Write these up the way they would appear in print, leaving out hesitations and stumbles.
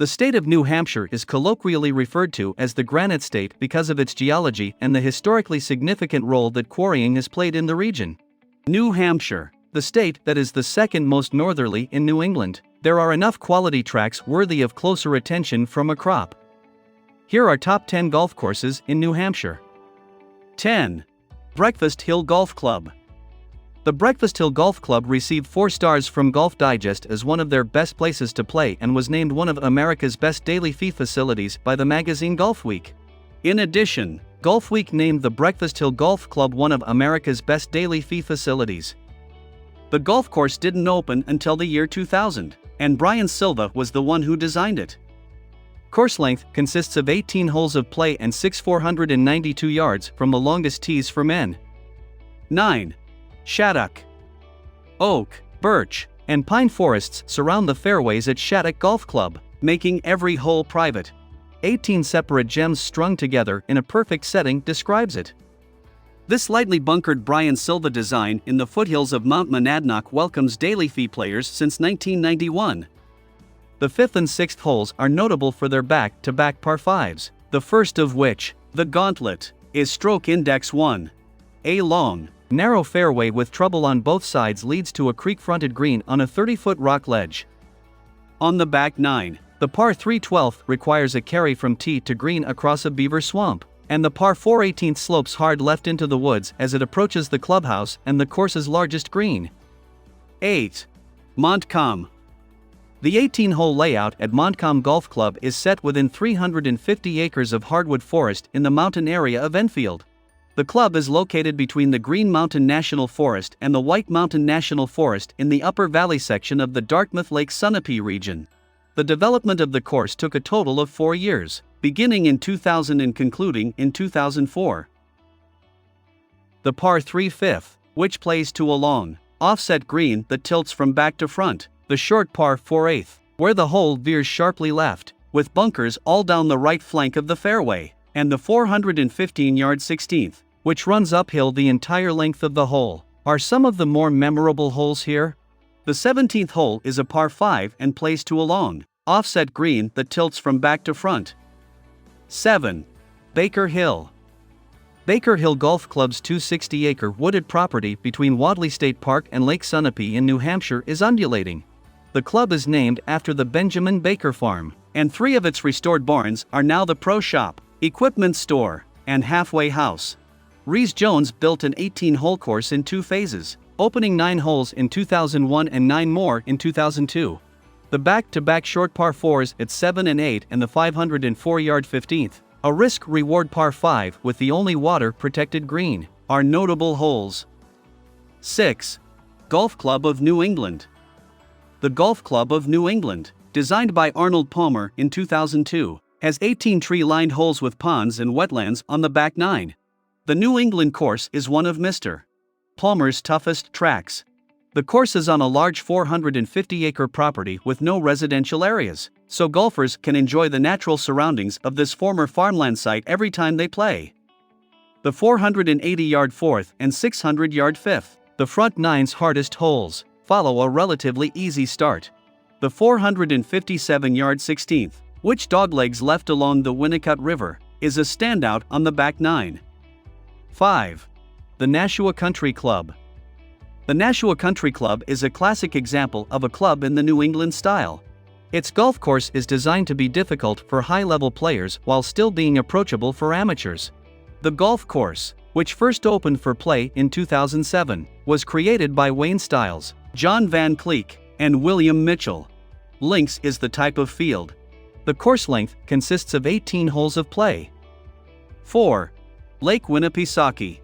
The state of New Hampshire is colloquially referred to as the Granite State because of its geology and the historically significant role that quarrying has played in the region. New Hampshire, the state that is the second most northerly in New England. There are enough quality tracks worthy of closer attention from a crop. Here are top 10 golf courses in New Hampshire. 10. Breakfast Hill Golf Club. The Breakfast Hill Golf Club received 4 stars from Golf Digest as one of their best places to play and was named one of America's best daily fee facilities by the magazine Golf Week. In addition, Golf Week named the Breakfast Hill Golf Club one of America's best daily fee facilities. The golf course didn't open until the year 2000, and Brian Silva was the one who designed it. Course length consists of 18 holes of play and 492 yards from the longest tees for men. 9. Shattuck. Oak, birch, and pine forests surround the fairways at Shattuck Golf Club, making every hole private. 18 separate gems strung together in a perfect setting describes it. This lightly bunkered Brian Silva design in the foothills of Mount Monadnock welcomes daily fee players since 1991. The 5th and 6th holes are notable for their back-to-back par 5s, the first of which, the Gauntlet, is stroke index 1. A long, narrow fairway with trouble on both sides leads to a creek-fronted green on a 30-foot rock ledge. On the back 9, the par 3 12th requires a carry from tee to green across a beaver swamp, and the par 4 18th slopes hard left into the woods as it approaches the clubhouse and the course's largest green. 8. Montcom. The 18-hole layout at Montcom Golf Club is set within 350 acres of hardwood forest in the mountain area of Enfield. The club is located between the Green Mountain National Forest and the White Mountain National Forest in the Upper Valley section of the Dartmouth Lake Sunapee region. The development of the course took a total of 4 years, beginning in 2000 and concluding in 2004. The par 3 5th, which plays to a long, offset green that tilts from back to front, the short par 4 8th, where the hole veers sharply left, with bunkers all down the right flank of the fairway, and the 415-yard 16th, which runs uphill the entire length of the hole, are some of the more memorable holes here. The 17th hole is a par 5 and plays to a long, offset green that tilts from back to front. 7. Baker Hill. Baker Hill Golf Club's 260-acre wooded property between Wadley State Park and Lake Sunapee in New Hampshire is undulating. The club is named after the Benjamin Baker Farm, and 3 of its restored barns are now the Pro Shop, Equipment Store, and Halfway House. Rees-Jones built an 18-hole course in 2 phases, opening 9 holes in 2001 and 9 more in 2002. The back-to-back short par 4s at 7 and 8 and the 504-yard 15th, a risk-reward par 5 with the only water-protected green, are notable holes. 6. Golf Club of New England. The Golf Club of New England, designed by Arnold Palmer in 2002, has 18 tree-lined holes with ponds and wetlands on the back 9. The New England course is one of Mr. Palmer's toughest tracks. The course is on a large 450-acre property with no residential areas, so golfers can enjoy the natural surroundings of this former farmland site every time they play. The 480-yard 4th and 600-yard 5th, the front 9's hardest holes, follow a relatively easy start. The 457-yard 16th, which doglegs left along the Winnipesaukee River, is a standout on the back 9. 5. The Nashua Country Club. The Nashua Country Club is a classic example of a club in the New England style. Its golf course is designed to be difficult for high-level players while still being approachable for amateurs. The golf course, which first opened for play in 2007, was created by Wayne Stiles, John Van Cleek, and William Mitchell. Links is the type of field. The course length consists of 18 holes of play. 4. Lake Winnipesaukee.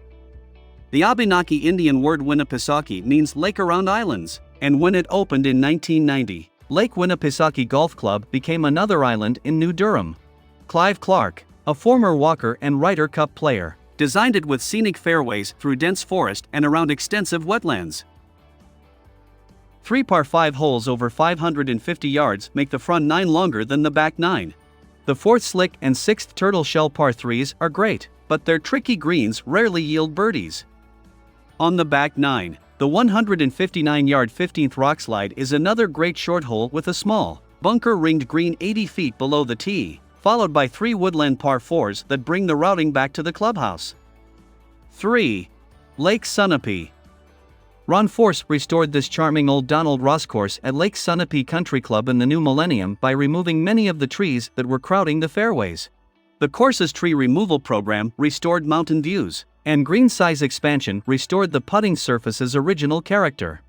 The Abenaki Indian word Winnipesaukee means lake around islands, and when it opened in 1990, Lake Winnipesaukee Golf Club became another island in New Durham. Clive Clark, a former Walker and Ryder Cup player, designed it with scenic fairways through dense forest and around extensive wetlands. 3 par 5 holes over 550 yards make the front 9 longer than the back 9. The 4th slick and 6th turtle shell par 3s are great, but their tricky greens rarely yield birdies. On the back 9, the 159-yard 15th rock slide is another great short hole with a small, Bunker-ringed green 80 feet below the tee, followed by 3 woodland par 4s that bring the routing back to the clubhouse. 3. Lake Sunapee. Ron Force restored this charming old Donald Ross course at Lake Sunapee Country Club in the new millennium by removing many of the trees that were crowding the fairways. The course's tree removal program restored mountain views, and green size expansion restored the putting surface's original character.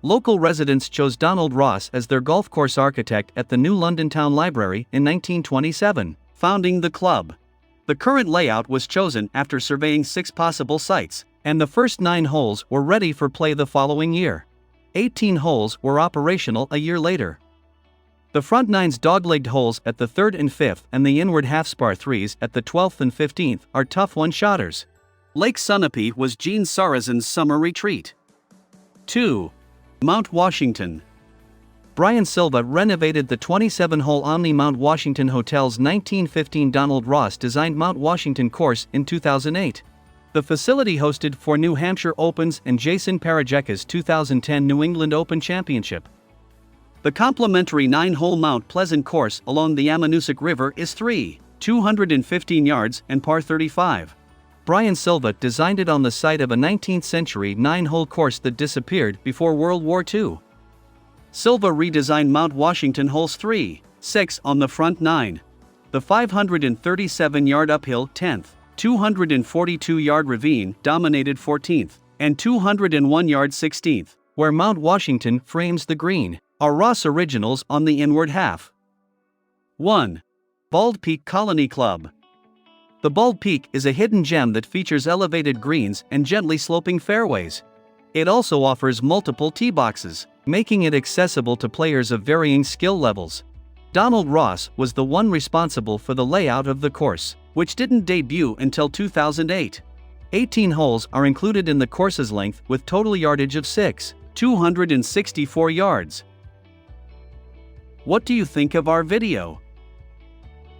Local residents chose Donald Ross as their golf course architect at the new London Town Library in 1927, founding the club. The current layout was chosen after surveying 6 possible sites, and the first 9 holes were ready for play the following year. 18 holes were operational a year later. The front 9's dog-legged holes at the 3rd and 5th and the inward half-spar 3s at the 12th and 15th are tough one-shotters. Lake Sunapee was Gene Sarazen's summer retreat. 2. Mount Washington. Brian Silva renovated the 27-hole Omni Mount Washington Hotel's 1915 Donald Ross designed Mount Washington course in 2008. The facility hosted 4 New Hampshire Opens and Jason Parajeka's 2010 New England Open Championship. The complimentary 9-hole Mount Pleasant course along the Ammonoosuc River is 215 yards and par 35. Brian Silva designed it on the site of a 19th-century 9-hole course that disappeared before World War II. Silva redesigned Mount Washington holes 3, 6 on the front 9. The 537-yard uphill 10th, 242-yard ravine dominated 14th, and 201-yard 16th, where Mount Washington frames the green, are Ross originals on the inward half. 1. Bald Peak Colony Club. The Bald Peak is a hidden gem that features elevated greens and gently sloping fairways. It also offers multiple tee boxes, making it accessible to players of varying skill levels. Donald Ross was the one responsible for the layout of the course, which didn't debut until 2008. 18 holes are included in the course's length with total yardage of 264 yards. What do you think of our video?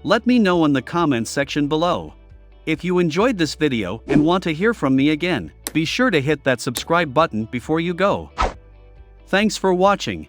Let me know in the comments section below. If you enjoyed this video and want to hear from me again, be sure to hit that subscribe button before you go. Thanks for watching.